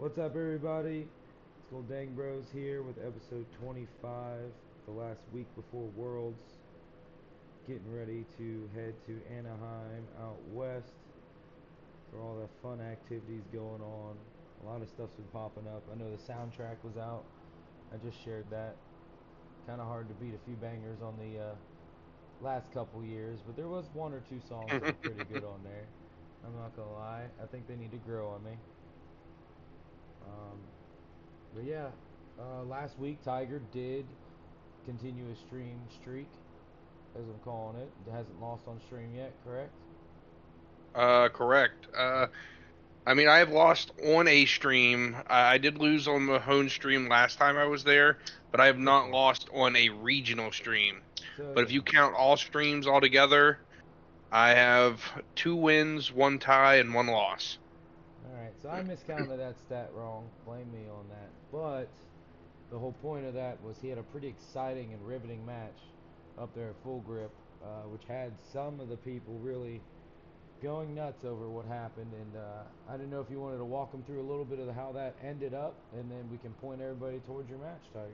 What's up, everybody? It's Gold Dang Bros here with episode 25, the last week before Worlds. Getting ready to head to Anaheim out west for all the fun activities going on. A lot of stuff's been popping up. I know the soundtrack was out. I just shared that. Kind of hard to beat a few bangers on the last couple years, but there was one or two songs that were pretty good on there. I'm not gonna lie. I think they need to grow on me. Um, But yeah, last week Tiger did continue his stream streak, as I'm calling it. It hasn't lost on stream yet, correct? Correct. I mean, I have lost on a stream. I did lose on the home stream last time I was there, but I have not Okay. lost on a regional stream. So But if yeah. you count all streams altogether, I have 2 wins, 1 tie, and 1 loss. All right. So I miscounted that stat wrong. Blame me on that. But the whole point of that was he had a pretty exciting and riveting match up there at Full Grip, which had some of the people really going nuts over what happened. And I didn't know if you wanted to walk them through a little bit of how that ended up, and then we can point everybody towards your match, Tiger.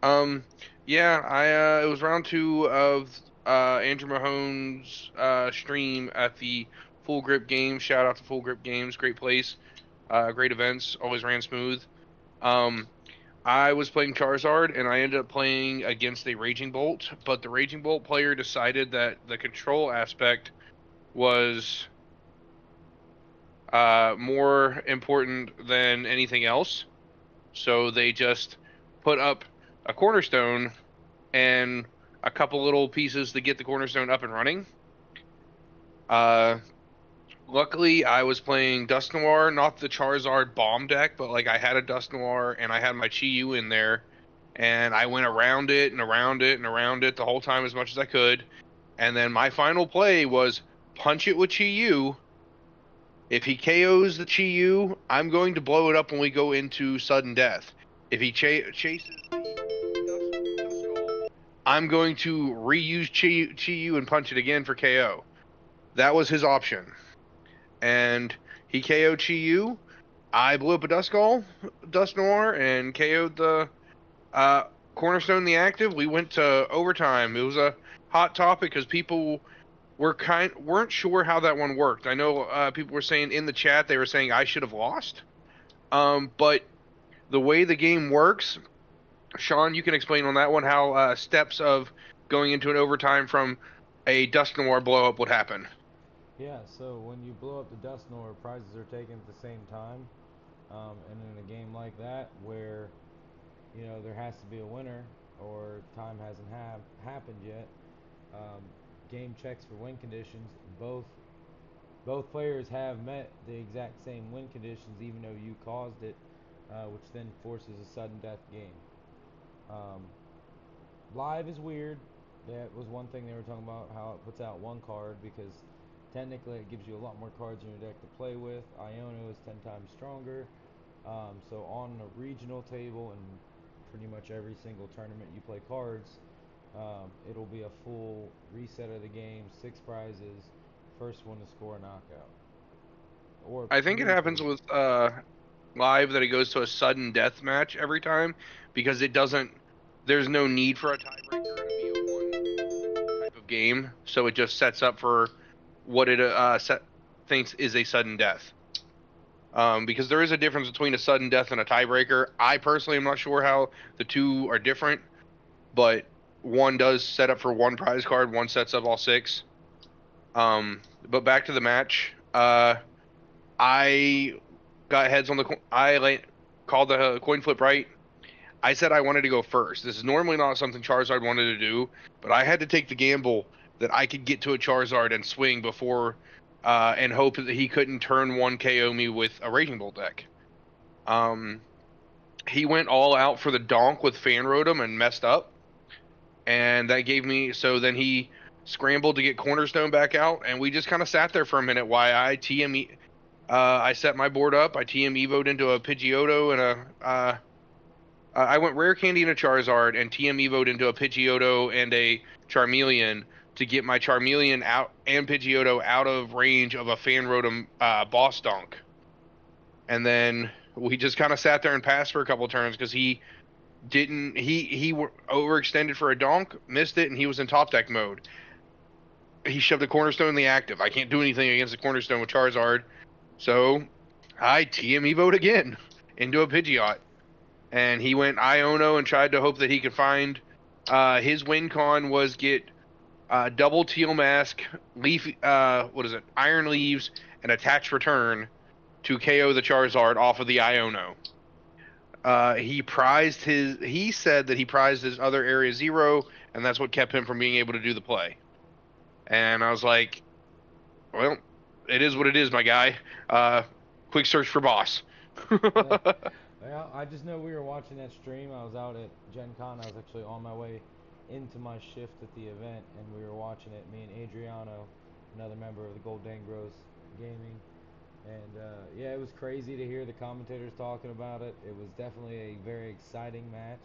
Um, yeah, it was round 2 of Andrew Mahone's stream at the Full Grip Games. Shout out to Full Grip Games, great place, great events, always ran smooth. Um, I was playing Charizard and I ended up playing against a Raging Bolt, but the Raging Bolt player decided that the control aspect was more important than anything else. So they just put up a cornerstone and a couple little pieces to get the cornerstone up and running. Uh, Luckily, I was playing Dust Noir, not the Charizard bomb deck, but like I had a Dust Noir and I had my Chi Yu in there, and I went around it and around it and around it the whole time as much as I could. And then my final play was punch it with Chi Yu. If he KOs the Chi Yu, I'm going to blow it up when we go into sudden death. If he chases the Duskull, I'm going to reuse Chi Yu and punch it again for KO. That was his option. And he KO'd Chi Yu. I blew up a Dust Noir, and KO'd the uh, Cornerstone the active. We went to overtime. It was a hot topic because people weren't sure how that one worked. I know people were saying in the chat they were saying I should have lost. But the way the game works, Shawn, you can explain on that one how steps of going into an overtime from a Dust Noir blow up would happen. Yeah, so when you blow up the Dust Noir, prizes are taken at the same time. And in a game like that, where there has to be a winner or time hasn't happened yet, um, game checks for win conditions. Both players have met the exact same win conditions, even though you caused it, which then forces a sudden death game. Um, Live is weird. That was one thing they were talking about, how it puts out one card because technically it gives you a lot more cards in your deck to play with. Iono is 10 times stronger. So on the regional table and pretty much every single tournament you play cards, it'll be a full reset of the game, 6 prizes, first one to score a knockout. Or I think it happens usually. with live that it goes to a sudden death match every time because it doesn't. There's no need for a tiebreaker in a BO1 type of game, so it just sets up for what it thinks is a sudden death. Because there is a difference between a sudden death and a tiebreaker. I personally am not sure how the two are different, but one does set up for one prize card, one sets up all 6. But back to the match. I got heads on the. Called the coin flip right. I said I wanted to go first. This is normally not something Charizard wanted to do, but I had to take the gamble that I could get to a Charizard and swing before, and hope that he couldn't turn 1 KO me with a Raging Bolt deck. Um, he went all out for the donk with Fan Rotom and messed up, and that gave me. So then he scrambled to get Cornerstone back out, and we just kind of sat there for a minute while I TM. I set my board up. I TM Evo'd into a Pidgeotto and I went Rare Candy and a Charizard and TM Evo'd into a Pidgeotto and a Charmeleon to get my Charmeleon out and Pidgeotto out of range of a Fan Rotom Boss Donk. and then we just kind of sat there and passed for a couple turns because he didn't he overextended for a donk, missed it, and he was in top deck mode. He shoved a cornerstone in the active. I can't do anything against the cornerstone with Charizard, so I TM Evo'd again into a Pidgeot, and he went Iono and tried to hope that he could find. His win con was get double Teal Mask, Leaf, Iron Leaves, and Attach Return to KO the Charizard off of the Iono. He said that he prized his other area 0, and that's what kept him from being able to do the play. And I was like, well, it is what it is, my guy. Quick search for boss. Well, I just know we were watching that stream. I was out at Gen Con. I was actually on my way into my shift at the event, and we were watching it. Me and Adriano, another member of the Gold Dangros Gaming. And yeah, it was crazy to hear the commentators talking about it. It was definitely a very exciting match.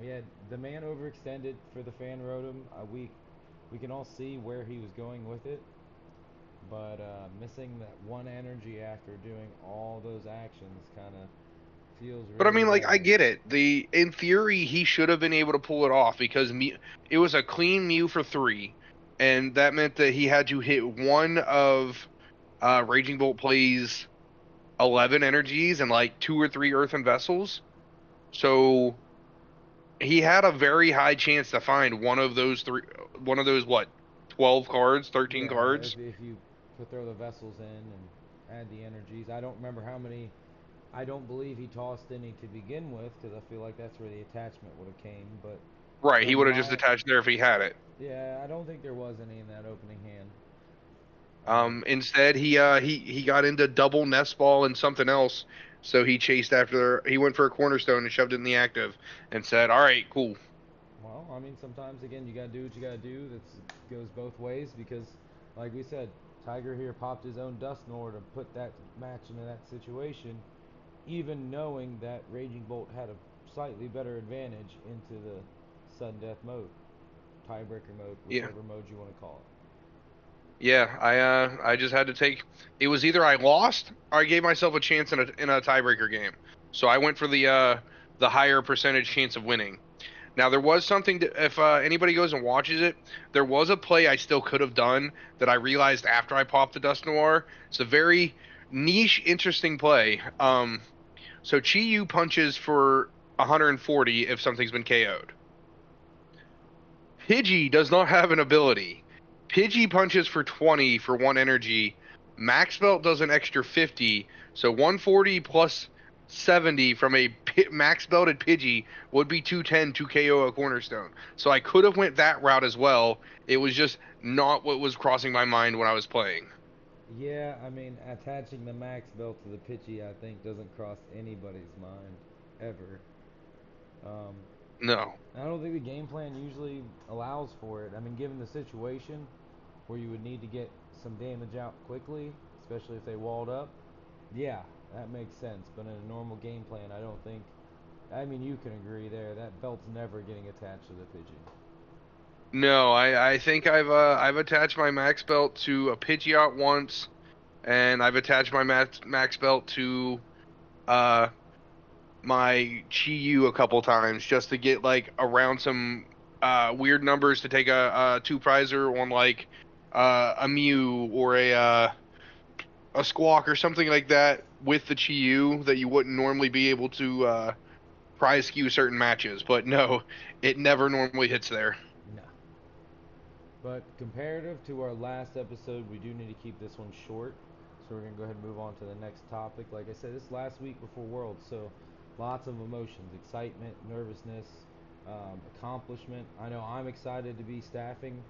Yeah, the man overextended for the fan rotom. We can all see where he was going with it, but missing that one energy after doing all those actions kind of feels But I really mean, like, I bad. get it. In theory, he should have been able to pull it off because it was a clean Mew for 3, and that meant that he had to hit one of Raging Bolt plays 11 energies and like 2 or 3 Earthen Vessels. So he had a very high chance to find one of those, what, 12 cards, 13 Yeah, cards. if you could throw the vessels in and add the energies. I don't remember how many. I don't believe he tossed any to begin with because I feel like that's where the attachment would have came. But Right, he from would have just my attached there if he had it. yeah, I don't think there was any in that opening hand. Um, Instead, he got into double nest ball and something else, so he went for a cornerstone and shoved it in the active, and said, "All right, cool." well, I mean, sometimes again, you gotta do what you gotta do. That goes both ways because, like we said, Tiger here popped his own Dusknoir to put that match into that situation, even knowing that Raging Bolt had a slightly better advantage into the sudden death mode, tiebreaker mode, Yeah, whichever mode you want to call yeah. I just had to take. It was either I lost or I gave myself a chance in a tiebreaker game. So I went for the higher percentage chance of winning. Now there was something if anybody goes and watches it, there was a play I still could have done that I realized after I popped the Dust Noir. It's a very niche, interesting play. So Chi Yu punches for 140 if something's been KO'd. Pidgey does not have an ability. Pidgey punches for 20 for 1 energy. Max Belt does an extra 50, so 140 plus 70 from a max belted Pidgey would be 210 to KO a cornerstone. So I could have went that route as well. It was just not what was crossing my mind when I was playing. it. Yeah, I mean, attaching the max belt to the Pidgey, I think, doesn't cross anybody's mind ever. Um, No. I don't think the game plan usually allows for it. I mean, given the situation where you would need to get some damage out quickly, especially if they walled up, yeah, that makes sense. But in a normal game plan, I don't think. I mean, you can agree there. That belt's never getting attached to the Pidgey. No, I think I've attached my max belt to a Pidgeot once, and I've attached my max belt to uh my Chi Yu a couple times just to get like around some weird numbers to take a 2 prizer on like a Mew or a Squawk or something like that with the Chi Yu that you wouldn't normally be able to prize skew certain matches. But no, it never normally hits there. No. But comparative to our last episode, we do need to keep this one short. So we're going to go ahead and move on to the next topic. Like I said, this last week before Worlds, so lots of emotions, excitement, nervousness, accomplishment. I know I'm excited to be staffing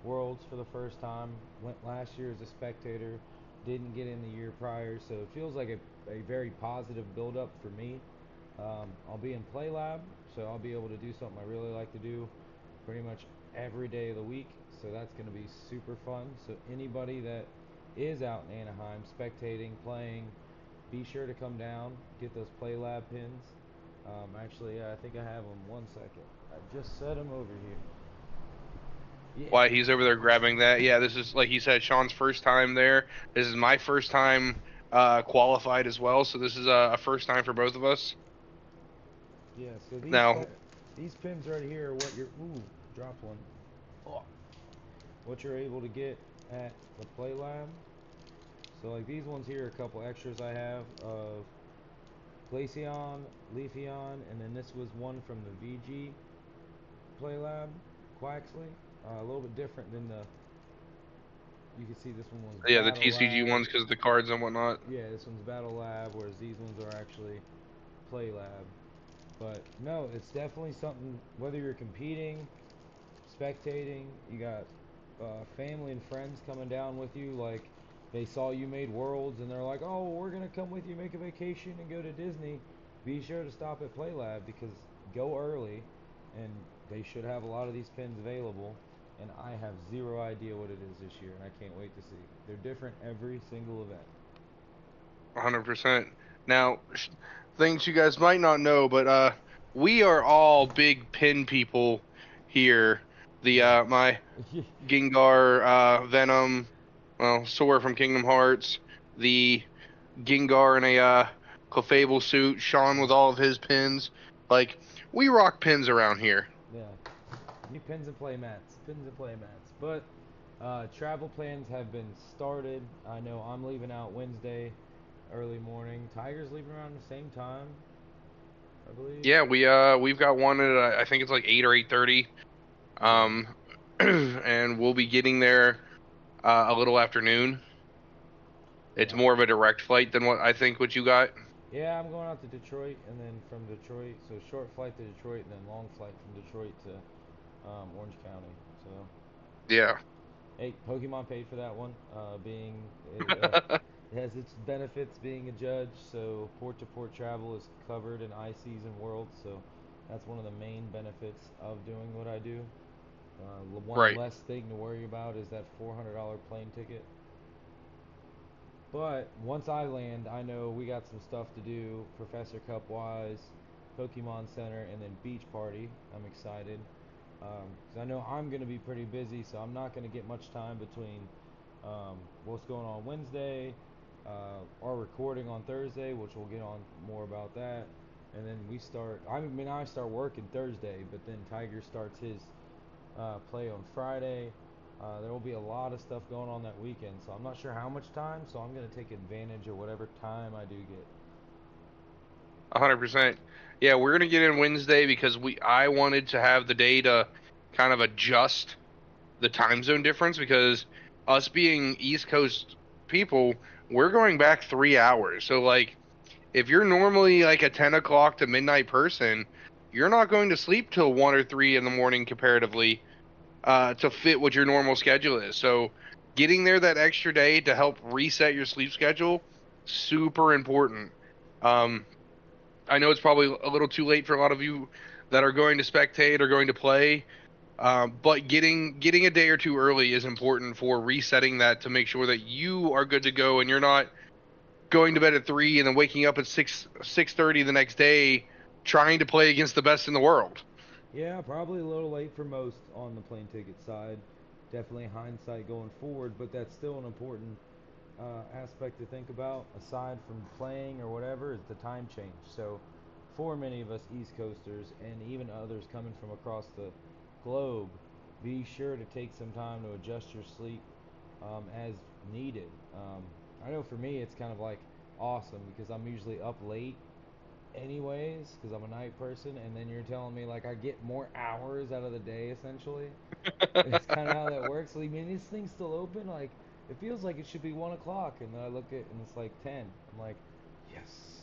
Worlds for the first time. Went last year as a spectator, didn't get in the year prior, so it feels like a very positive build up for me. I'll be in Play Lab, so I'll be able to do something I really like to do pretty much every day of the week. So that's going to be super fun. So anybody that is out in Anaheim spectating, playing, be sure to come down, get those Play Lab pins. Actually, yeah, I think I have them. 1 second. I just set them over here. Yeah. Why he's over there grabbing that? Yeah, this is like he said, Sean's first time there. This is my first time qualified as well. So this is a first time for both of us. Yeah, so Now, these pins right here are what you're dropped one. Oh. What you're able to get at the Play Lab. So like these ones here are a couple extras I have of Glaceon, Leafeon, and then this was one from the VG Play Lab, Quaxley. A little bit different than the. You can see this one was yeah, the Battle TCG Lab. ones because of the cards and whatnot. Yeah, this one's Battle Lab, whereas these ones are actually Play Lab. But no, it's definitely something. Whether you're competing, spectating, you got family and friends coming down with you. Like they saw you made Worlds, and they're like, "Oh, we're gonna come with you, make a vacation, and go to Disney." Be sure to stop at Play Lab because go early, and they should have a lot of these pins available. And I have zero idea what it is this year, and I can't wait to see. They're different every single event. 100%. Now, things you guys might not know, but we are all big pin people here. The my Yeah. Gengar, Venom, well, Sora from Kingdom Hearts, the Gengar in a Clefable suit, Shawn with all of his pins. Like, we rock pins around here. Yeah. New pins and play mats. Pins and play mats. But travel plans have been started. I know I'm leaving out Wednesday early morning. Tiger's leaving around the same time, I believe. Yeah, we've got one at I think it's like 8 or 8:30. Yeah. Um, and we'll be getting there a little afternoon. It's Yeah. more of a direct flight than what you got. Yeah, I'm going out to Detroit and then from Detroit, so short flight to Detroit and then long flight from Detroit to Orange County. So, Yeah. hey, Pokemon paid for that one. Being it has its benefits being a judge, so port to port travel is covered in iSeason World, so that's one of the main benefits of doing what I do. One Right. less thing to worry about is that $400 plane ticket. But once I land, I know we got some stuff to do, Professor Cup wise, Pokemon Center, and then Beach Party. I'm excited. 'Cause I know I'm going to be pretty busy, so I'm not going to get much time between what's going on Wednesday, our recording on Thursday, which we'll get on more about that, and then we start. I mean, I start working Thursday, but then Tiger starts his play on Friday. There will be a lot of stuff going on that weekend, so I'm not sure how much time. So I'm going to take advantage of whatever time I do get. 100%. Yeah, we're gonna get in Wednesday because I wanted to have the day to kind of adjust the time zone difference because us being East Coast people, we're going back 3 hours. So like, if you're normally like a 10 o'clock to midnight person, you're not going to sleep till 1 or 3 in the morning comparatively to fit what your normal schedule is. So getting there that extra day to help reset your sleep schedule, super important. Um, I know it's probably a little too late for a lot of you that are going to spectate or going to play, but getting a day or two early is important for resetting that to make sure that you are good to go and you're not going to bed at 3 and then waking up at 6:30 the next day trying to play against the best in the world. Yeah, probably a little late for most on the plane ticket side. Definitely hindsight going forward, but that's still an important aspect to think about. Aside from playing or whatever, is the time change. So, for many of us East Coasters and even others coming from across the globe, be sure to take some time to adjust your sleep as needed. I know for me, it's kind of like awesome because I'm usually up late anyways because I'm a night person, and then you're telling me like I get more hours out of the day essentially. It's kind of how that works. Like, I mean, this thing's still open. Like, it feels like it should be 1 o'clock, and then I look at it and it's like 10. I'm like, yes,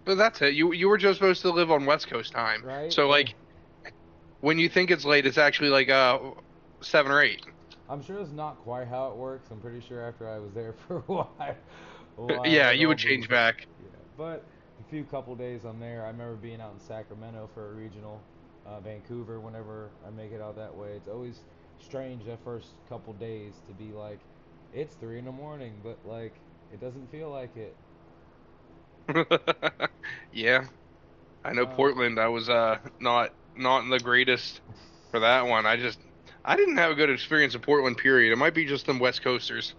But that's it. You were just supposed to live on West Coast time. right? So like when you think it's late, it's actually like 7 or 8. I'm sure it's not quite how it works. I'm pretty sure after I was there for a while Yeah, it you all would bleeds change back. back. Yeah, but a few couple days I'm there. I remember being out in Sacramento for a regional, Vancouver. Whenever I make it out that way, it's always strange that first couple days to be like, it's 3 in the morning, but like it doesn't feel like it. Yeah, I know Um, Portland. I was not in the greatest for that one. I didn't have a good experience in Portland. Period. It might be just them West Coasters.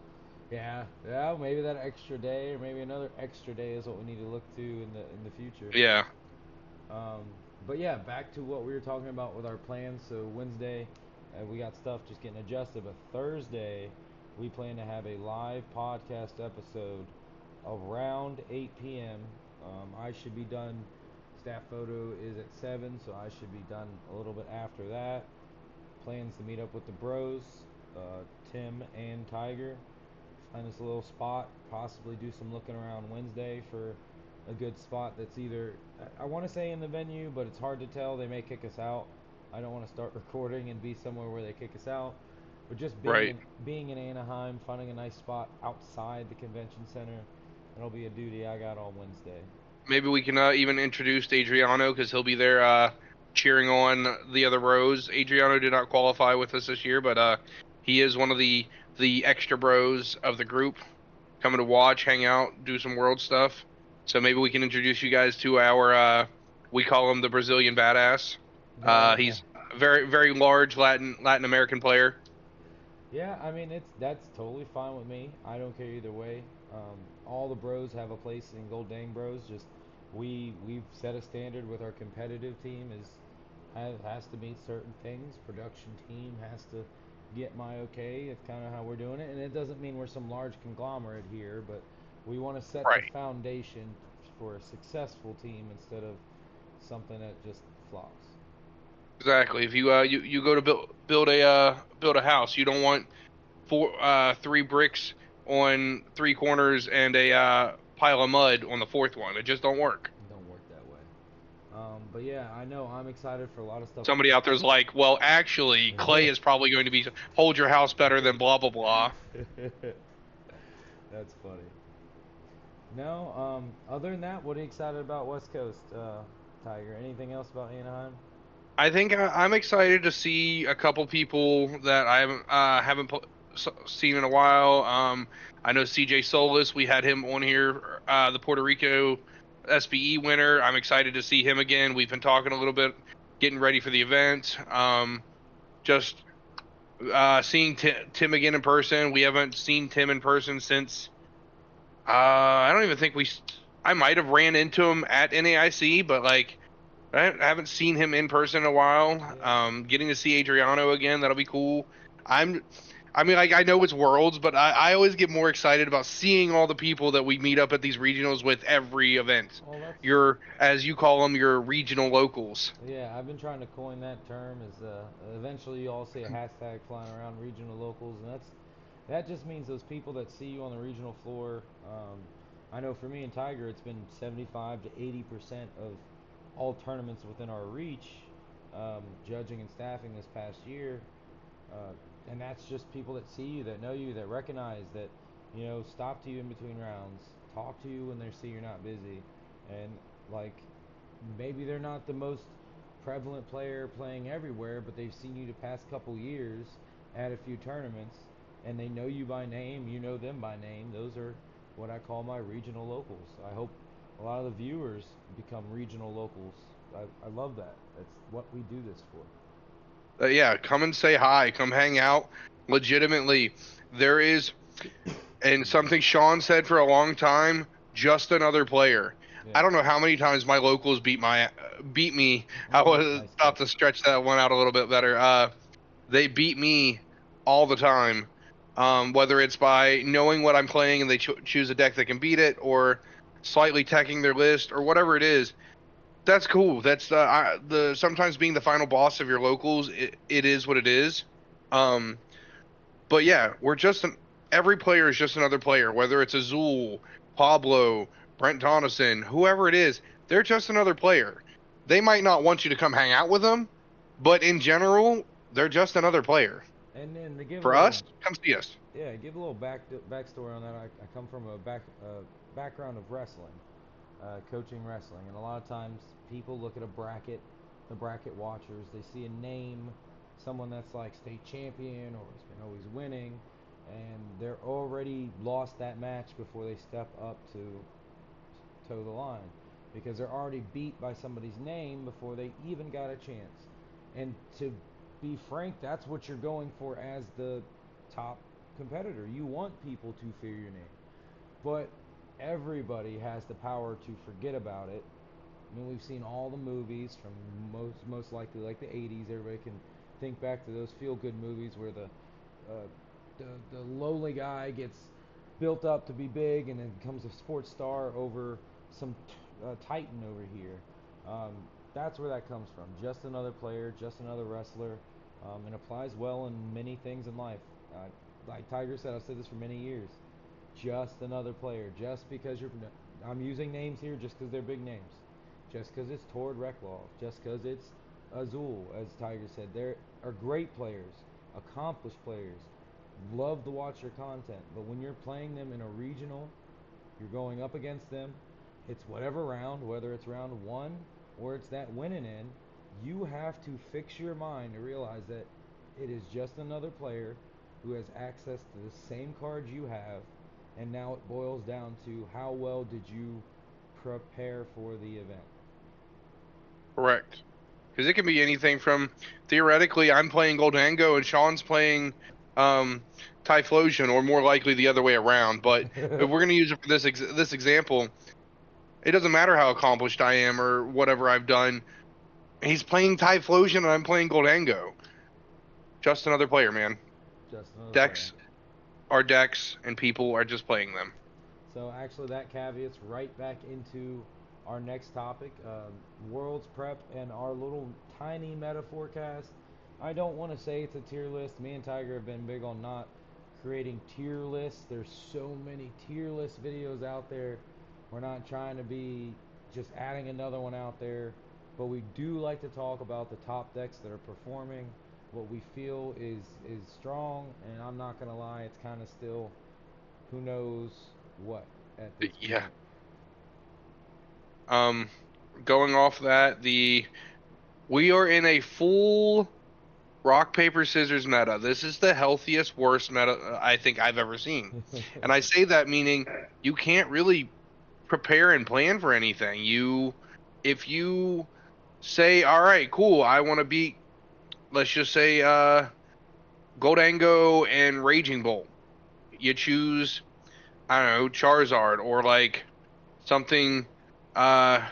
Yeah, yeah, maybe that extra day or maybe another extra day is what we need to look to in the future. Yeah, Um, but yeah, back to what we were talking about with our plans. So Wednesday, we got stuff just getting adjusted, but Thursday, we plan to have a live podcast episode around 8 p.m. I should be done. Staff photo is at 7, so I should be done a little bit after that. Plans to meet up with the bros, Tim and Tiger. Find us a little spot, possibly do some looking around Wednesday for a good spot that's either, I want to say in the venue, but it's hard to tell. They may kick us out. I don't want to start recording and be somewhere where they kick us out. But just right. being in Anaheim, finding a nice spot outside the convention center, that'll be a duty I got on Wednesday. Maybe we can even introduce Adriano because he'll be there cheering on the other bros. Adriano did not qualify with us this year, but he is one of the extra bros of the group, coming to watch, hang out, do some world stuff. So maybe we can introduce you guys to our we call him the Brazilian badass. Oh yeah. He's a very large Latin American player. Yeah, I mean that's totally fine with me. I don't care either way. All the bros have a place in Gold Dang Bros. Just we've set a standard with our competitive team is has to meet certain things. Production team has to get my okay. It's kind of how we're doing it, and it doesn't mean we're some large conglomerate here, but we want to set the Right. foundation for a successful team instead of something that just flops. Exactly. If you go to build a house, you don't want three bricks on three corners and a pile of mud on the fourth one. It just don't work. It don't work that way. But yeah, I know I'm excited for a lot of stuff. Somebody out there's like, well, actually, clay is probably going to be hold your house better than blah blah blah. That's funny. No, other than that, what are you excited about West Coast, Tiger? Anything else about Anaheim? I think I'm excited to see a couple people that I haven't seen in a while. I know CJ Solis. We had him on here, the Puerto Rico SBE winner. I'm excited to see him again. We've been talking a little bit, getting ready for the event. Just seeing Tim again in person. We haven't seen Tim in person since I don't even think I might have ran into him at NAIC, but like I haven't seen him in person in a while. Yeah. Getting to see Adriano again, that'll be cool. I'm, I mean, like I know it's Worlds, but I always get more excited about seeing all the people that we meet up at these regionals with every event. Well, that's Your, as you call them, your regional locals. yeah. I've been trying to coin that term. Is eventually you all see a hashtag flying around regional locals, and that just means those people that see you on the regional floor. I know for me and Tiger, it's been 75 to 80% of all tournaments within our reach, judging and staffing this past year. Uh, and that's just people that see you, that know you, that recognize that, stop to you in between rounds, talk to you when they see you're not busy, and like maybe they're not the most prevalent player playing everywhere, but they've seen you the past couple years at a few tournaments, and they know you by name, you know them by name. Those are what I call my regional locals. I hope a lot of the viewers become regional locals. I love that. That's what we do this for. Yeah, come and say hi. Come hang out. Legitimately, there is, and something Shawn said for a long time, just another player. Yeah. I don't know how many times my locals beat me. I was Nice about catch. to stretch that one out a little bit better. They beat me all the time. Whether it's by knowing what I'm playing and they choose a deck that can beat it, or slightly teching their list, or whatever it is. That's cool. That's the sometimes being the final boss of your locals. It is what it is. Um, but yeah, every player is just another player. Whether it's Azul, Pablo, Brent Donaldson, whoever it is, they're just another player. They might not want you to come hang out with them, but in general, they're just another player. And then to give a For little, us, come see us. yeah, give a little backstory on that. I come from a background of wrestling, coaching wrestling, and a lot of times people look at a bracket, the bracket watchers, they see a name, someone that's like state champion or has been always winning, and they're already lost that match before they step up to toe the line because they're already beat by somebody's name before they even got a chance. And to be frank, that's what you're going for as the top competitor. You want people to fear your name. But everybody has the power to forget about it. I mean, we've seen all the movies from most likely like the 80s. Everybody can think back to those feel-good movies where uh, the lowly guy gets built up to be big and then becomes a sports star over some titan over here. Um, that's where that comes from. Just another player, just another wrestler, and applies well in many things in life. Like Tiger said, I've said this for many years. Just another player. Just because I'm using names here just because they're big names. Just because it's Tord Reklov. Just because it's Azul, as Tiger said. There are great players, accomplished players. Love to watch their content. But when you're playing them in a regional, you're going up against them. It's whatever round, whether it's round one or it's that winning in, you have to fix your mind to realize that it is just another player who has access to the same cards you have, and now it boils down to how well did you prepare for the event. Correct. Because it can be anything from, theoretically, I'm playing Goldango and Sean's playing um, Typhlosion, or more likely the other way around. But if we're going to use it for this example, it doesn't matter how accomplished I am or whatever I've done. He's playing Typhlosion and I'm playing Goldango. Just another player, man. Just another player. Decks are decks, and people are just playing them. So actually, that caveats right back into our next topic, Worlds Prep and our little tiny meta forecast. I don't want to say it's a tier list. Me and Tiger have been big on not creating tier lists. There's so many tier list videos out there. We're not trying to be just adding another one out there, but we do like to talk about the top decks that are performing, what we feel is strong, and I'm not gonna lie, it's kind of still who knows what at this Yeah. point. Um, Going off that, we are in a full rock paper scissors meta. This is the healthiest, worst meta I think I've ever seen, and I say that meaning you can't really prepare and plan for anything. If you say, all right, cool, I want to beat, let's just say, Goldango and Raging Bolt. You choose, I don't know, Charizard, or like something. Uh,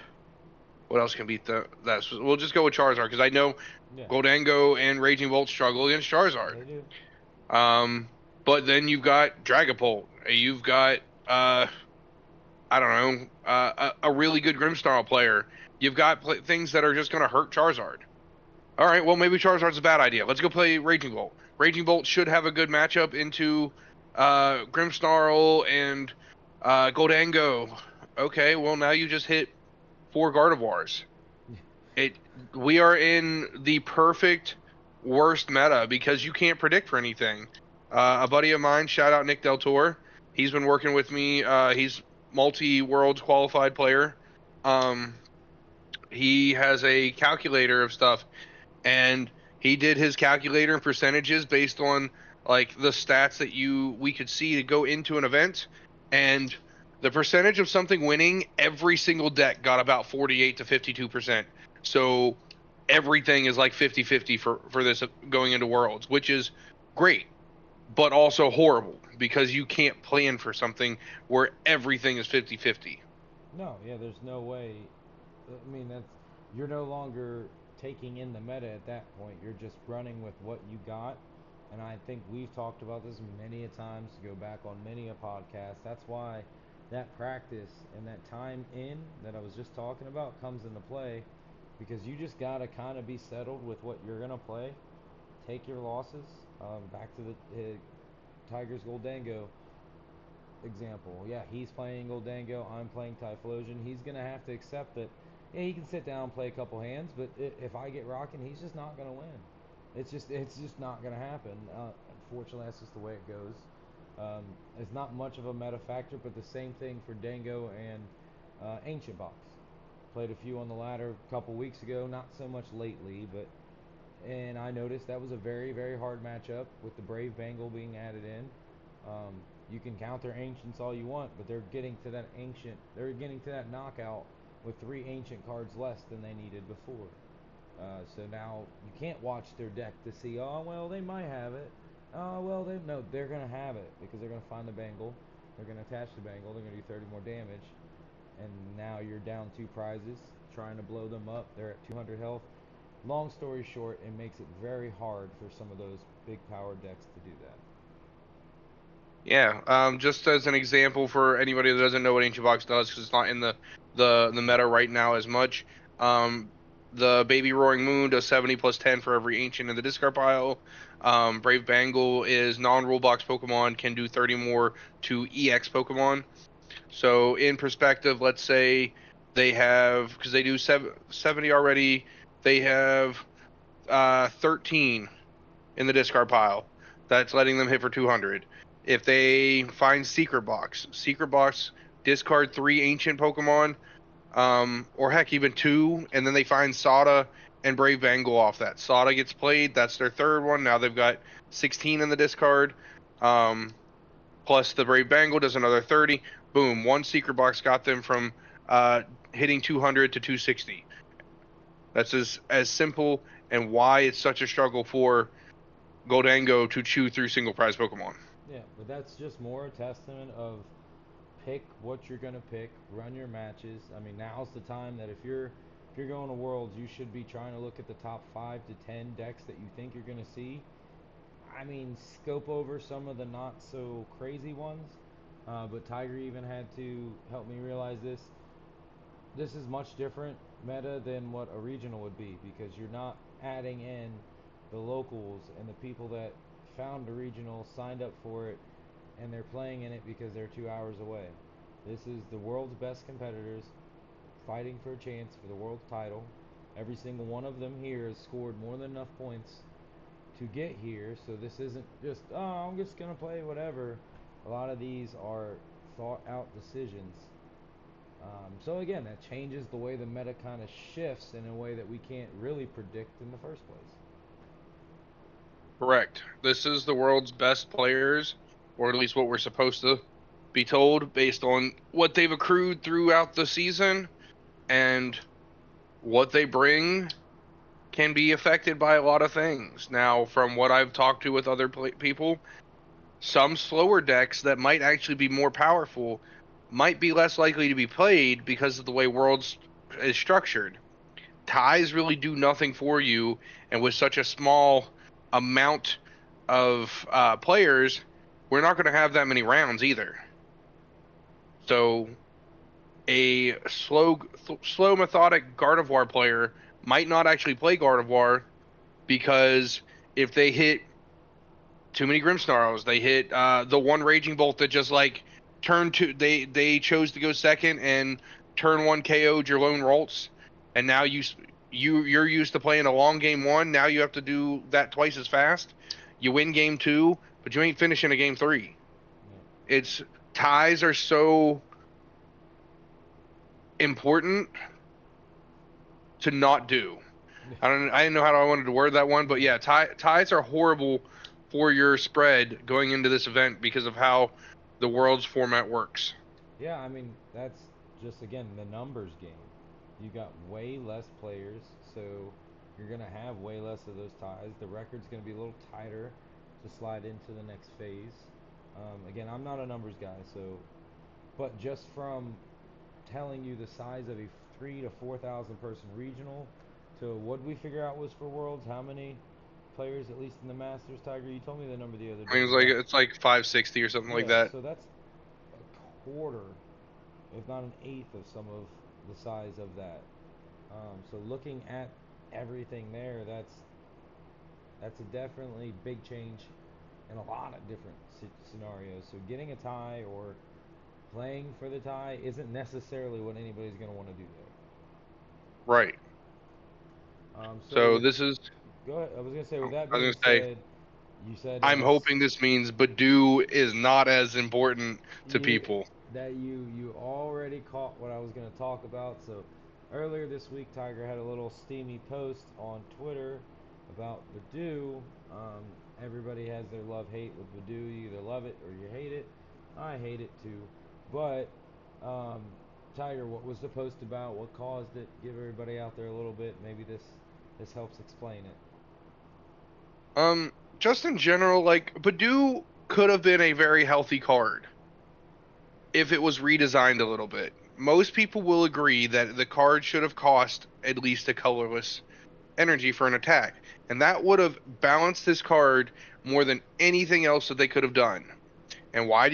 what else can beat that? We'll just go with Charizard because I know Yeah, Goldango and Raging Bolt struggle against Charizard. they do. Um, but then you've got Dragapult. You've got I don't know, a really good Grimmsnarl player. You've got things that are just going to hurt Charizard. All right, well, maybe Charizard's a bad idea. Let's go play Raging Bolt. Raging Bolt should have a good matchup into Grimmsnarl and Goldango. Okay, well, now you just hit 4 Gardevoirs. It We are in the perfect worst meta because you can't predict for anything. A buddy of mine, shout out Nick Del Toro, he's been working with me. He's multi-worlds qualified player. Um, he has a calculator of stuff, and he did his calculator and percentages based on like the stats that you we could see to go into an event, and the percentage of something winning, every single deck got about 48 to 52%. So everything is like 50-50 for this going into worlds, which is great, but also horrible because you can't plan for something where everything is 50-50. No, yeah, there's no way. I mean, that's you're no longer taking in the meta at that point. You're just running with what you got. And I think we've talked about this many a times to go back on many a podcast. That's why that practice and that time in that I was just talking about comes into play because you just got to kind of be settled with what you're going to play. Take your losses. Back to the Tigers Goldango example. Yeah, he's playing Goldango. I'm playing Typhlosion. He's gonna have to accept that. Yeah, he can sit down and play a couple hands, but if I get rocking, he's just not gonna win. It's just not gonna happen. Unfortunately, that's just the way it goes. It's not much of a meta factor, but the same thing for Dango and Ancient Box. Played a few on the ladder a couple weeks ago, not so much lately, but and I noticed that was a very, very hard matchup with the Brave Bengal being added in. You can counter ancients all you want, but they're getting to that knockout with 3 ancient cards less than they needed before. So now you can't watch their deck to see, oh well, they might have it. Well, they no, they're gonna have it because they're gonna find the bangle, they're gonna attach the bangle, they're gonna do 30 more damage, and now you're down two prizes, trying to blow them up. They're at 200 health. Long story short, it makes it very hard for some of those big power decks to do that. Yeah. Just as an example for anybody that doesn't know what Ancient Box does, because it's not in the meta right now as much. Um, the Baby Roaring Moon does 70 plus 10 for every Ancient in the discard pile. Brave Bangle is non-rule box Pokemon, can do 30 more to EX Pokemon. So in perspective, let's say they have, because they do 70 already, they have 13 in the discard pile. That's letting them hit for 200. If they find Secret Box, discard 3 ancient Pokemon, or heck, even 2, and then they find Sada and Brave Bangle off that. Sada gets played, that's their third one. Now they've got 16 in the discard. Um, plus the Brave Bangle does another 30. Boom, one Secret Box got them from uh, hitting 200 to 260. That's as simple, and why it's such a struggle for Goldango to chew through single prize Pokemon. Yeah, but that's just more a testament of pick what you're gonna pick, run your matches. I mean, now's the time that if you're going to Worlds, you should be trying to look at the top 5 to 10 decks that you think you're gonna see. I mean, scope over some of the not so crazy ones. But Tiger even had to help me realize this. This is much different meta than what a regional would be because you're not adding in the locals and the people that found a regional, signed up for it, and they're playing in it because they're 2 hours away. This is the world's best competitors fighting for a chance for the world title. Every single one of them here has scored more than enough points to get here, so this isn't just, oh, I'm just gonna play whatever. A lot of these are thought out decisions. So again, that changes the way the meta kind of shifts in a way that we can't really predict in the first place. Correct. This is the world's best players, or at least what we're supposed to be told based on what they've accrued throughout the season, and what they bring can be affected by a lot of things. Now, from what I've talked to with other people, some slower decks that might actually be more powerful might be less likely to be played because of the way Worlds is structured. Ties really do nothing for you, and with such a small amount of players, we're not going to have that many rounds either. So a slow methodic Gardevoir player might not actually play Gardevoir because if they hit too many Grimmsnarls, they hit the one Raging Bolt that just like turn two. They chose to go second and turn one KO'd your lone Rolts, and now you're used to playing a long game one. Now you have to do that twice as fast. You win game two, but you ain't finishing a game three. It's ties are so important to not do. Yeah. I didn't know how I wanted to word that one, but yeah, ties are horrible for your spread going into this event because of how the world's format works. Yeah, I mean, that's just again the numbers game. You got way less players, so you're gonna have way less of those ties. The record's gonna be a little tighter to slide into the next phase. Again, I'm not a numbers guy, so but just from telling you the size of a 3 to 4,000 person regional to what we figure out was for Worlds, how many players at least in the Masters, Tiger? You told me the number the other I mean, day. About it's like 560 or something like yeah, that. so that's a quarter, if not an eighth, of some of the size of that. So looking at everything there, that's a definitely big change in a lot of different scenarios. So getting a tie or playing for the tie isn't necessarily what anybody's going to want to do Right. there. So So with this is, go ahead. I was going to say, with that I was being gonna say, said, you said I'm hoping this means Badoo is not as important to you people. that you already caught what I was going to talk about. So earlier this week, Tiger had a little steamy post on Twitter about Badoo. Everybody has their love hate with Badoo. You either love it or you hate it. I hate it too, but um, Tiger, what was the post about? What caused it? Give everybody out there a little bit. Maybe this helps explain it. Um, just in general, like Badoo could have been a very healthy card if it was redesigned a little bit. Most people will agree that the card should have cost at least a colorless energy for an attack, and that would have balanced this card more than anything else that they could have done. And why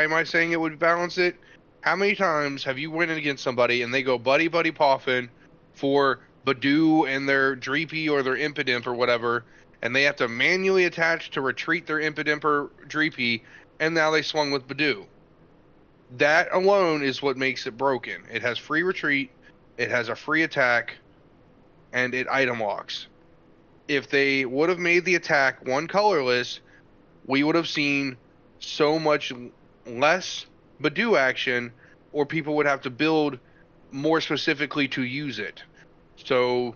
am I saying it would balance it? How many times have you went in against somebody and they go buddy buddy poffin for Badoo and their Dreepy or their Impidimp or whatever, and they have to manually attach to retreat their Impidimp or Dreepy, and now they swung with Badoo. That alone is what makes it broken. It has free retreat, it has a free attack, and it item locks. If they would have made the attack one colorless, we would have seen so much less Badoo action, or people would have to build more specifically to use it. So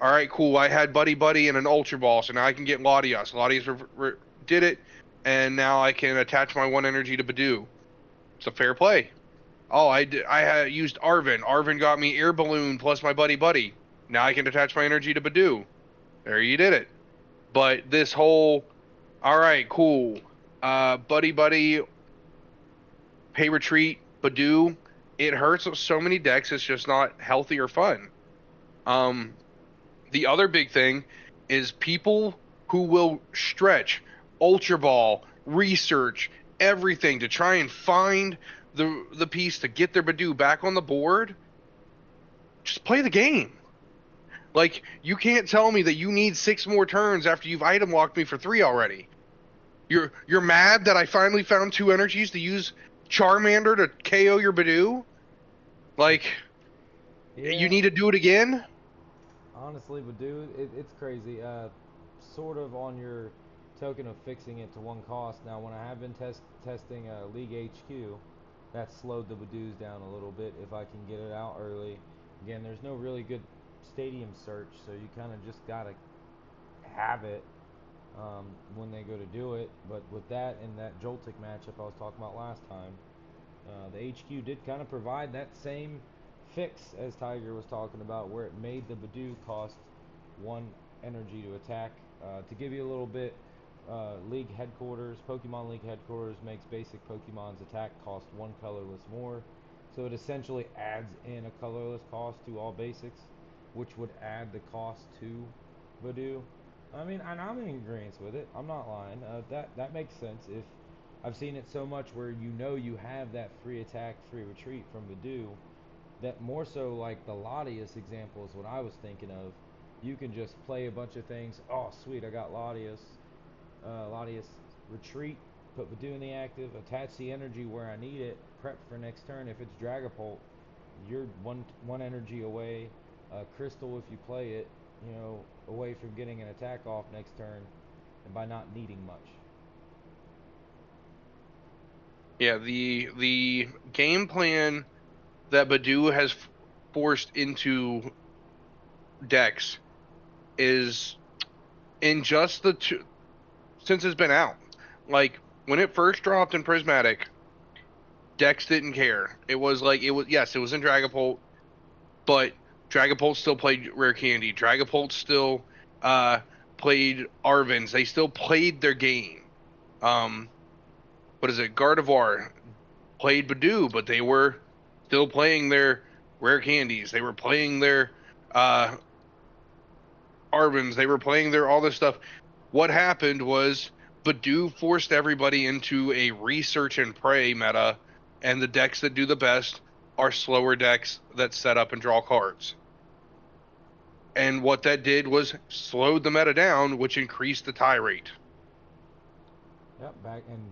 all right, cool. I had Buddy Buddy and an Ultra Ball, so now I can get Latias. Latias did it, and now I can attach my one energy to Badoo. It's a fair play. Oh, I had used Arven. Arven got me Air Balloon plus my Buddy Buddy. Now I can attach my energy to Badoo. There you did it. But this whole, all right, cool. Buddy Buddy, pay retreat, Badoo. It hurts so many decks. It's just not healthy or fun. The other big thing is people who will stretch Ultra Ball, research, everything to try and find the piece to get their Badoo back on the board. Just play the game. Like, you can't tell me that you need 6 more turns after you've item locked me for 3 already. You're mad that I finally found 2 energies to use Charmander to KO your Badoo? Like, Yeah. you need to do it again? Honestly, Badoo, it's crazy. Sort of on your token of fixing it to one cost. Now, when I have been testing League HQ, that slowed the Badoos down a little bit if I can get it out early. Again, there's no really good stadium search, so you kind of just gotta have it when they go to do it. But with that and that Joltik matchup I was talking about last time, the HQ did kind of provide that same fix as Tiger was talking about, where it made the Badoo cost 1 energy to attack. To give you a little bit, League Headquarters, Pokemon League Headquarters makes basic Pokemon's attack cost 1 colorless more. So it essentially adds in a colorless cost to all basics, which would add the cost to Badoo. I mean, and I'm in agreement with it. I'm not lying. That makes sense. If I've seen it so much where you have that free attack, free retreat from Badoo, that more so like the Latias example is what I was thinking of. You can just play a bunch of things. Oh, sweet, I got Latias. Latias retreat, put Badoo in the active, attach the energy where I need it, prep for next turn. If it's Dragapult, you're one energy away. Crystal, if you play it, away from getting an attack off next turn, and by not needing much. Yeah, the game plan that Badoo has forced into decks is in just the two since it's been out. Like, when it first dropped in Prismatic, decks didn't care. It was yes, it was in Dragapult, but Dragapult still played Rare Candy. Dragapult still played Arvins. They still played their game. What is it? Gardevoir played Badoo, but they were still playing their Rare Candies. They were playing their Arvins. They were playing their all this stuff. What happened was Badoo forced everybody into a research and pray meta, and the decks that do the best are slower decks that set up and draw cards. And what that did was slowed the meta down, which increased the tie rate. Yep,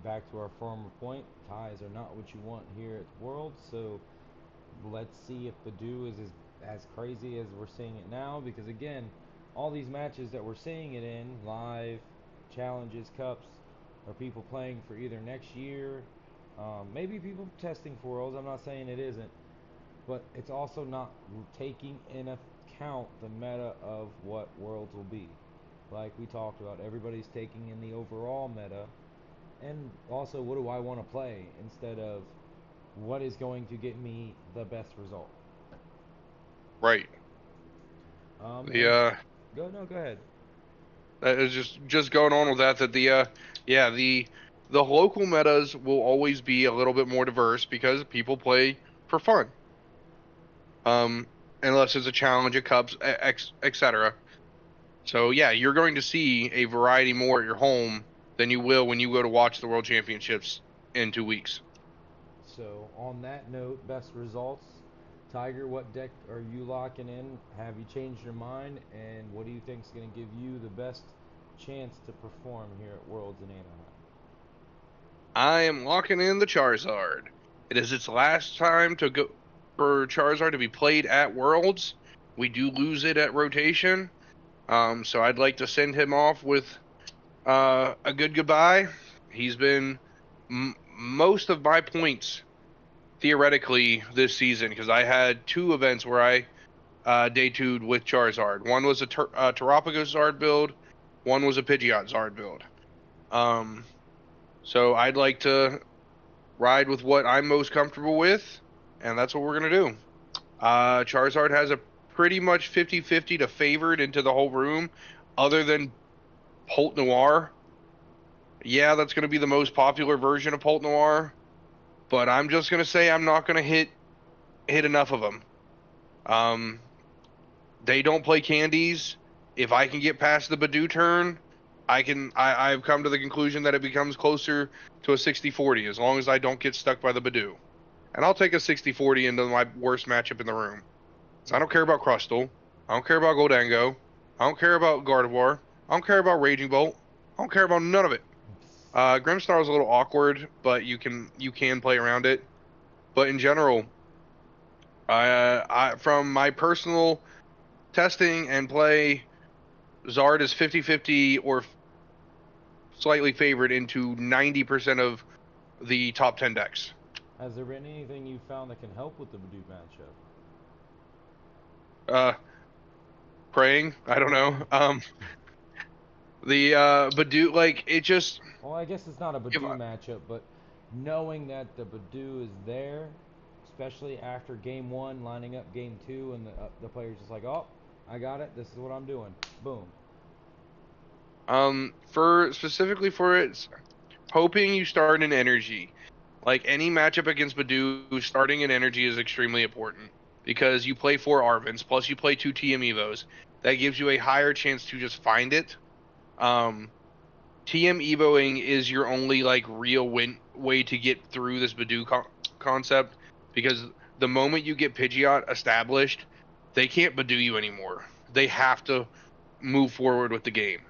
back to our former point. Ties are not what you want here at World, so let's see if Badoo is as crazy as we're seeing it now. Because again, all these matches that we're seeing it in, live, challenges, cups, are people playing for either next year, maybe people testing for Worlds. I'm not saying it isn't, but it's also not taking in account the meta of what Worlds will be. Like we talked about, everybody's taking in the overall meta, and also what do I want to play instead of what is going to get me the best result. Right. And The go ahead. That is just going on with that. That yeah, the local metas will always be a little bit more diverse because people play for fun. Um, unless it's a challenge at Cubs, etc. So yeah, you're going to see a variety more at your home than you will when you go to watch the World Championships in 2 weeks. So on that note, best results. Tiger, what deck are you locking in? Have you changed your mind? And what do you think is going to give you the best chance to perform here at Worlds in Anaheim? I am locking in the Charizard. It is its last time to go for Charizard to be played at Worlds. We do lose it at rotation. So I'd like to send him off with a good goodbye. He's been most of my points theoretically this season because I had two events where I day two'd with Charizard. One was a Terrapago Zard build. One was a Pidgeot Zard build. Um, so I'd like to ride with what I'm most comfortable with, and that's what we're gonna do. Charizard has a pretty much 50-50 to favored into the whole room, other than Holt Noir. Yeah, that's gonna be the most popular version of Holt Noir, but I'm just gonna say I'm not gonna hit enough of them. Um, they don't play candies. If I can get past the Badoo turn, I've come to the conclusion that it becomes closer to a 60-40 as long as I don't get stuck by the Badoo. And I'll take a 60-40 into my worst matchup in the room. So I don't care about Crustle. I don't care about Goldango. I don't care about Gardevoir. I don't care about Raging Bolt. I don't care about none of it. Grimmsnarl is a little awkward, but you can play around it. But in general, I from my personal testing and play, Zard is 50-50 or slightly favored into 90% of the top 10 decks. Has there been anything you found that can help with the Badoo matchup? Uh, Praying, I don't know. The Badoo, like, it just Well, I guess it's not a if Badoo matchup, but knowing that the Badoo is there, especially after game one, lining up game two, and the player's just like, oh, I got it. This is what I'm doing. Boom. for specifically for it, hoping you start in energy. Like any matchup against Badoo, starting in energy is extremely important because you play 4 Arvins plus you play 2 TM Evos. That gives you a higher chance to just find it. Um, TM Evoing is your only like real way to get through this Badoo concept because the moment you get Pidgeot established, they can't Badoo you anymore. They have to move forward with the game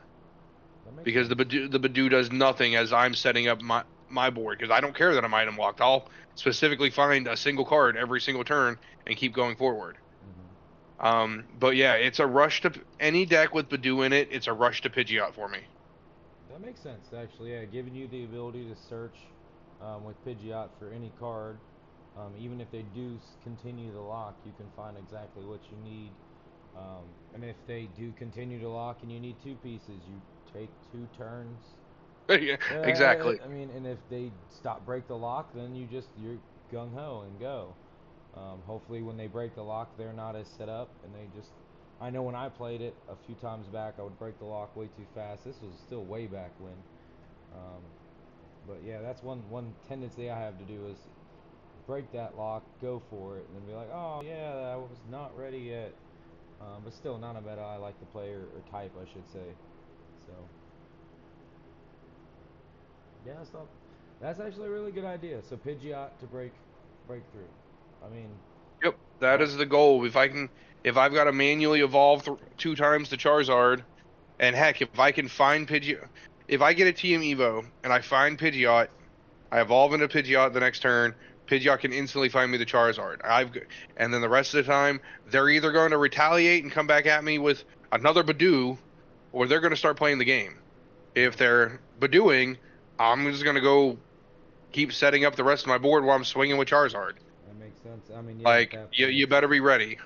That makes because sense. the Badoo does nothing as I'm setting up my board because I don't care that I'm item locked. I'll specifically find a single card every single turn and keep going forward. Hmm. But yeah, it's a rush to any deck with Badoo in it. It's a rush to Pidgeot for me. That makes sense, actually. Yeah, giving you the ability to search with Pidgeot for any card. Even if they do continue to lock, you can find exactly what you need. And if they do continue to lock and you need two pieces, you take 2 turns. Yeah, exactly. I mean, and if they break the lock, then you're gung ho and go. Hopefully, when they break the lock, they're not as set up, and they just. I know when I played it a few times back, I would break the lock way too fast. This was still way back when. Um, but yeah, that's one tendency I have to do is break that lock, go for it, and then be like, oh yeah, I was not ready yet. But still, not a meta I like to play or type, I should say. So yeah, that's actually a really good idea. So Pidgeot to break through. I mean, Yep, that that is the goal. If I've got to manually evolve 2 times to Charizard, and heck, if I can find Pidgeot, if I get a TM Evo and I find Pidgeot, I evolve into Pidgeot the next turn. Pidgeot can instantly find me the Charizard. And then the rest of the time, they're either going to retaliate and come back at me with another Badoo, or they're going to start playing the game. If they're Badooing, I'm just going to go keep setting up the rest of my board while I'm swinging with Charizard. that makes sense. I mean, yeah, at Like that point you it's better be ready.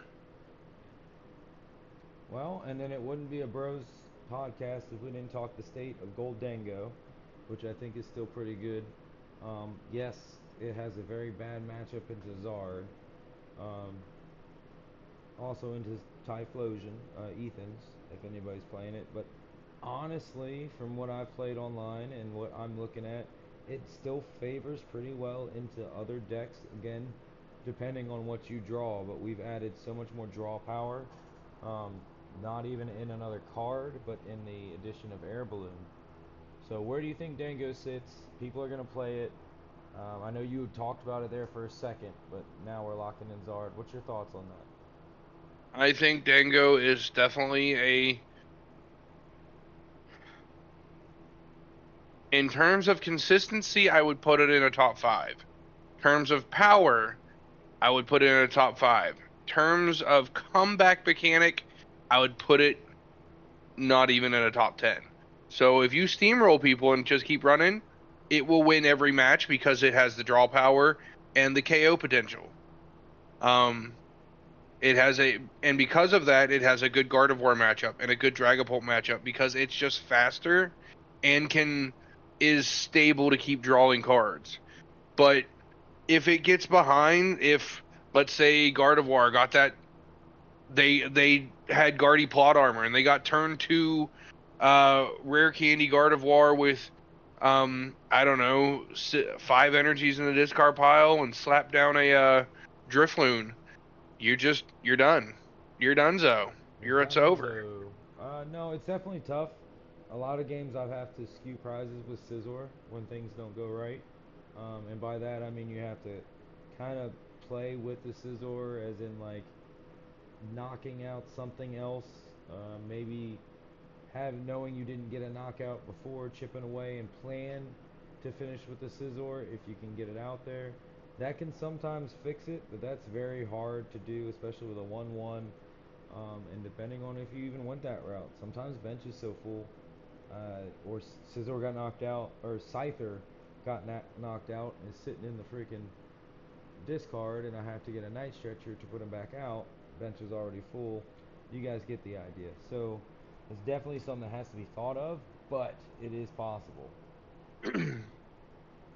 well, and then it wouldn't be a bros podcast if we didn't talk the state of Goldango, which I think is still pretty good. Yes, it has a very bad matchup into Zard. Um, Also into Typhlosion, Ethan's, if anybody's playing it. But Honestly, from what I've played online and what I'm looking at, it still favors pretty well into other decks. Again, depending on what you draw, but we've added so much more draw power. Um, Not even in another card, but in the addition of Air Balloon. So where do you think Dango sits? People are gonna play it. I know you talked about it there for a second, but now we're locking in Zard. What's your thoughts on that? I think Dango is definitely a. In terms of consistency, I would put it in a top five. In terms of power, I would put it in a top five. In terms of comeback mechanic, I would put it not even in a top 10. So if you steamroll people and just keep running, it will win every match because it has the draw power and the KO potential. Um, it has and because of that, it has a good Gardevoir matchup and a good Dragapult matchup because it's just faster and is stable to keep drawing cards. But if it gets behind, if let's say Gardevoir got that, they had Guardy plot armor and they got turn 2 rare candy Gardevoir with I don't know 5 energies in the discard pile and slap down a Drifloon, you're done. You're donezo. It's over. Dunzo. No, it's definitely tough. A lot of games I've have to skew prizes with Scizor when things don't go right. And by that I mean you have to kind of play with the Scizor as in like knocking out something else. Maybe have knowing you didn't get a knockout before, chipping away and plan to finish with the Scizor if you can get it out there. That can sometimes fix it, but that's very hard to do, especially with a 1-1. And depending on if you even went that route, sometimes bench is so full, or Scizor got knocked out, or Scyther got knocked out and is sitting in the freaking discard, and I have to get a Night Stretcher to put him back out. Bench is already full. You guys get the idea. So it's definitely something that has to be thought of, but it is possible.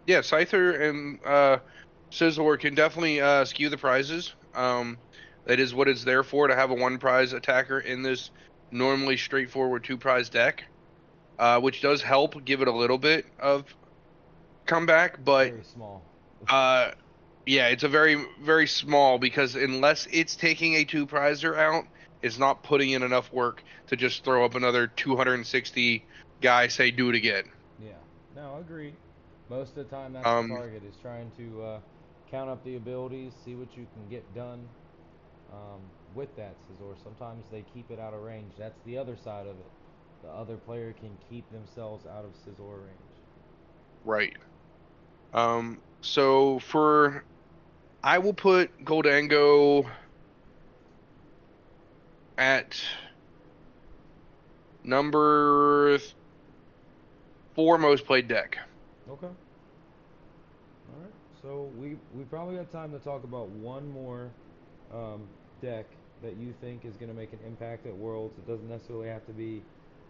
Yeah, Scyther and Scizor can definitely skew the prizes. That is what it's there for, to have a 1 prize attacker in this normally straightforward 2 prize deck, which does help give it a little bit of comeback. But Very small. uh, yeah, it's a very, very small, because unless it's taking a 2 prizer out, it's not putting in enough work to just throw up another 260 guy, say, do it again. Yeah. No, agreed. Most of the time, that's the Um, target, is trying to count up the abilities, see what you can get done um, with that Scizor. Sometimes they keep it out of range. That's the other side of it. The other player can keep themselves out of Scizor range. right. So I will put Goldango at number 4 most played deck. Okay. All right. So we probably got time to talk about one more um, deck that you think is going to make an impact at Worlds. It doesn't necessarily have to be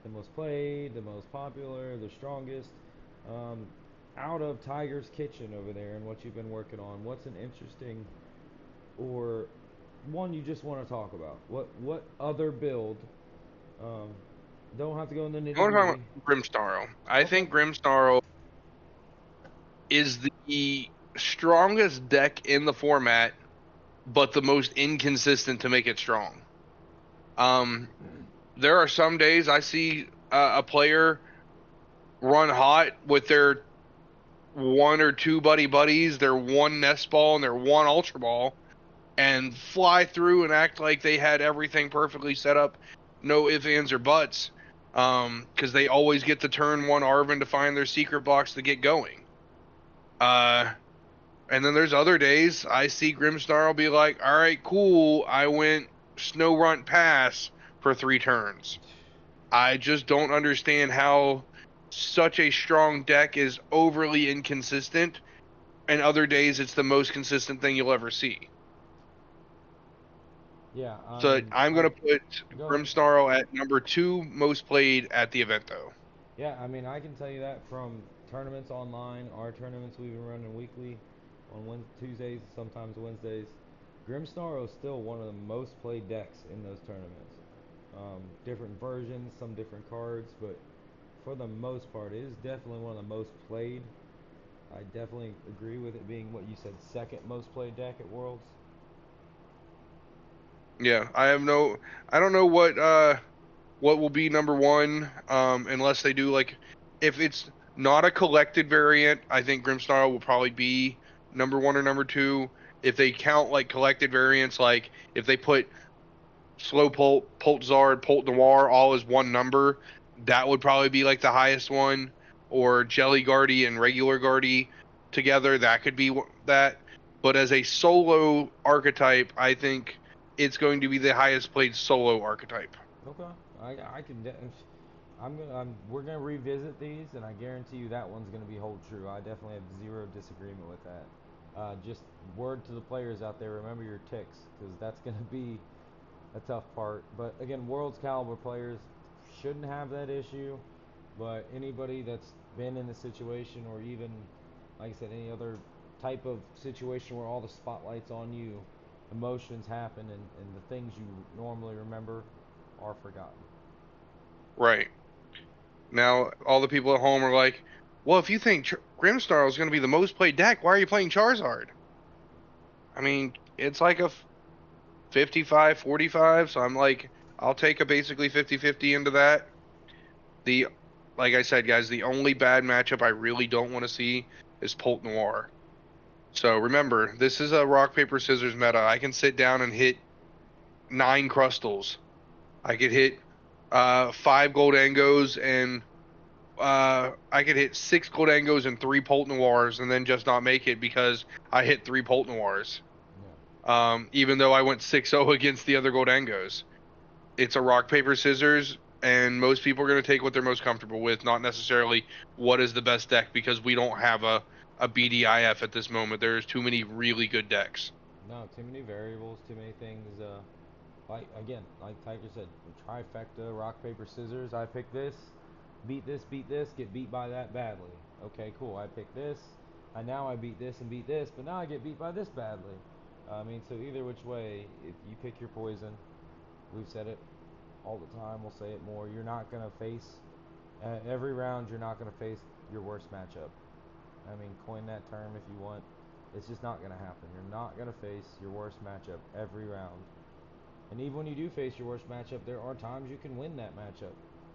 the most played, the most popular, the strongest. Um, Out of Tiger's Kitchen over there and what you've been working on, what's an interesting or one you just want to talk about? What other build? Um, don't have to go in the I nitty want to talk gritty. about Grimmsnarl. I Okay. think Grimmsnarl is the strongest deck in the format, but the most inconsistent to make it strong. Um, there are some days I see a player run hot with their 1 or 2 buddies, their 1 Nest Ball and their 1 Ultra Ball, and fly through and act like they had everything perfectly set up, no ifs, ands, or buts, because they always get the turn 1 Arven to find their secret box to get going. Uh, and then there's other days I see Grimmsnarl be like, all right, cool, I went Snow Pass for 3 turns. I just don't understand how such a strong deck is overly inconsistent, and other days it's the most consistent thing you'll ever see. Yeah. I So mean, I'm I going to put go ahead. Grimmsnarl at number 2 most played at the event, though. Yeah, I mean, I can tell you that from tournaments online, our tournaments we've been running weekly on Tuesdays, sometimes Wednesdays. Grimmsnarl is still one of the most played decks in those tournaments. Different versions, some different cards, but for the most part, it is definitely one of the most played. I definitely agree with it being what you said, second most played deck at Worlds. Yeah, I don't know what will be number one, unless they do like, if it's not a collected variant, I think Grimsnarl will probably be number one or number two. If they count like collected variants, like if they put Slowpoke, Zard, Polt Noir all as one number, that would probably be like the highest one. Or Jelly Guardy and regular Guardy together, that could be that. But as a solo archetype, I think it's going to be the highest played solo archetype. Okay, I can. We're gonna revisit these, and I guarantee you that one's gonna be hold true. I definitely have zero disagreement with that. Just word to the players out there: remember your ticks, because that's gonna be a tough part. But again, Worlds caliber players shouldn't have that issue. But anybody that's been in the situation, or even, like I said, any other type of situation where all the spotlight's on you, emotions happen, and the things you normally remember are forgotten. Right. Now, all the people at home are like, well, if you think Grimsnarl is going to be the most played deck, why are you playing Charizard? I mean, it's like a 55-45, so I'm like, I'll take a basically 50-50 into that. The Like I said, guys, the only bad matchup I really don't want to see is Polt Noir. So remember, this is a rock paper scissors meta. I can sit down and hit 9 Crustals. I could hit 5 Goldangos, and I could hit 6 Goldangos and 3 Polt Noirs, and then just not make it because I hit 3 Polt Noirs. Yeah. Even though I went 6-0 against the other Goldangos. It's a rock, paper, scissors, and most people are going to take what they're most comfortable with, not necessarily what is the best deck, because we don't have a BDIF at this moment. There's too many really good decks. No, too many variables, too many things. Like again, like Tiger said, trifecta, rock paper scissors. I pick beat this, get beat by that badly. Okay, cool. I pick this. I beat this and beat this, but now I get beat by this badly. I mean, so either which way, if you pick your poison, we've said it all the time. We'll say it more. You're not gonna face every round. You're not gonna face your worst matchup. I mean, coin that term if you want. It's just not gonna happen. You're not gonna face your worst matchup every round. And even when you do face your worst matchup, there are times you can win that matchup.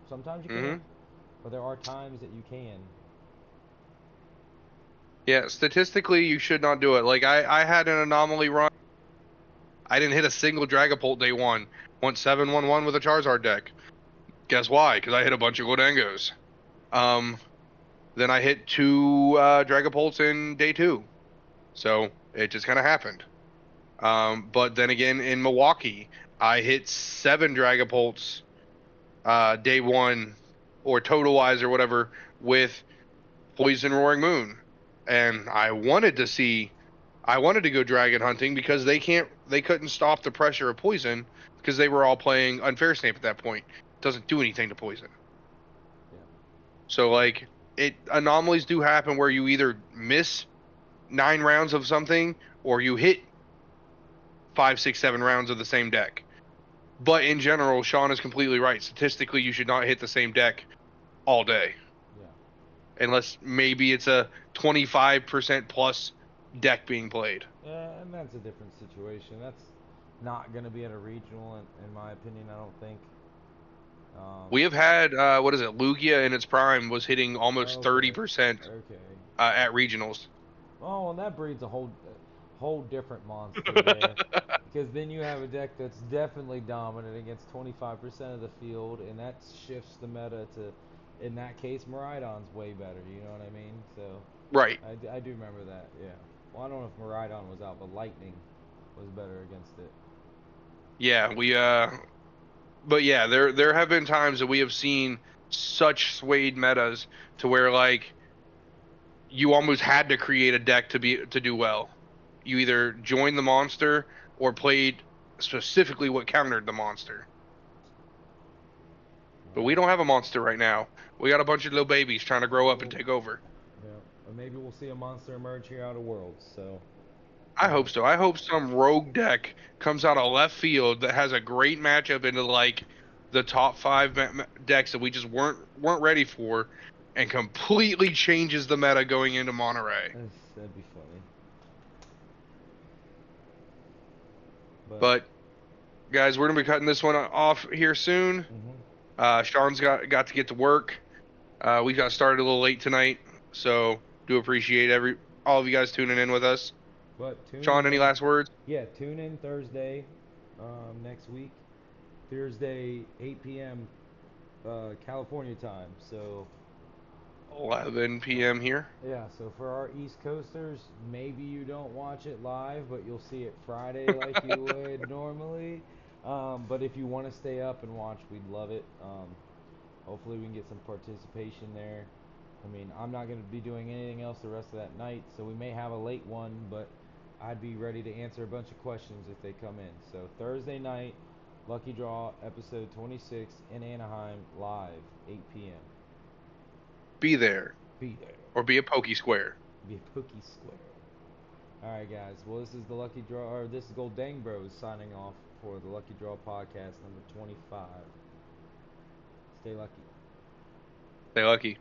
Sometimes you can't, Hmm. but there are times that you can. Yeah, statistically, you should not do it. Like, I had an anomaly run. I didn't hit a single Dragapult day one. Went 7-1-1 with a Charizard deck. Guess why? Because I hit a bunch of Godangos. Um, then I hit 2 Dragapults in day two. So it just kind of happened. But then again, in Milwaukee, I hit 7 Dragapults day one, or total wise or whatever, with Poison Roaring Moon. And I wanted to go dragon hunting because they couldn't stop the pressure of poison because they were all playing Unfair Snape at that point. It doesn't do anything to poison. Yeah. So like, anomalies do happen where you either miss 9 rounds of something or you hit 5, 6, 7 rounds of the same deck. But in general, Shawn is completely right. Statistically, you should not hit the same deck all day, Yeah. unless maybe it's a 25% plus deck being played. Yeah, and that's a different situation. That's not going to be at a regional, in my opinion. I don't think. Um, We have had what is it? Lugia in its prime was hitting almost okay. 30% Okay. at regionals. Oh, and that breeds a whole different monster there. Because then you have a deck that's definitely dominant against 25% of the field, and that shifts the meta to, in that case, Miraidon's way better. You know what I mean? So Right. I do remember that. Yeah. Well, I don't know if Miraidon was out, but Lightning was better against it. Yeah, but yeah, there have been times that we have seen such swayed metas to where like you almost had to create a deck to do well. You either joined the monster or played specifically what countered the monster. But we Well, don't have a monster right now. We got a bunch of little babies trying to grow up and well, take over. yeah. But maybe we'll see a monster emerge here out of Worlds. So, I uh, hope so. I hope some rogue deck comes out of left field that has a great matchup into like the top 5 decks that we just weren't ready for, and completely changes the meta going into Monterey. That'd be funny. But guys, we're gonna be cutting this one off here soon. Sean's got to get to work. We got started a little late tonight, so do appreciate all of you guys tuning in with us. But Sean, any last words? Yeah, tune in Thursday next week. Thursday, 8 p.m. California time. So 11 p.m. here. yeah, so for our East Coasters, maybe you don't watch it live, but you'll see it Friday like you would normally. But if you want to stay up and watch, we'd love it. Hopefully we can get some participation there. I mean, I'm not going to be doing anything else the rest of that night, so we may have a late one, but I'd be ready to answer a bunch of questions if they come in. So Thursday night, Lucky Draw, episode 26 in Anaheim, live, 8 p.m. Be there. Be there. Or be a Pokey Square. Be a Pokey Square. Alright, guys. Well, this is the Lucky Draw, or this is Gold Dang Bros signing off for the Lucky Draw podcast number 25. Stay lucky. Stay lucky.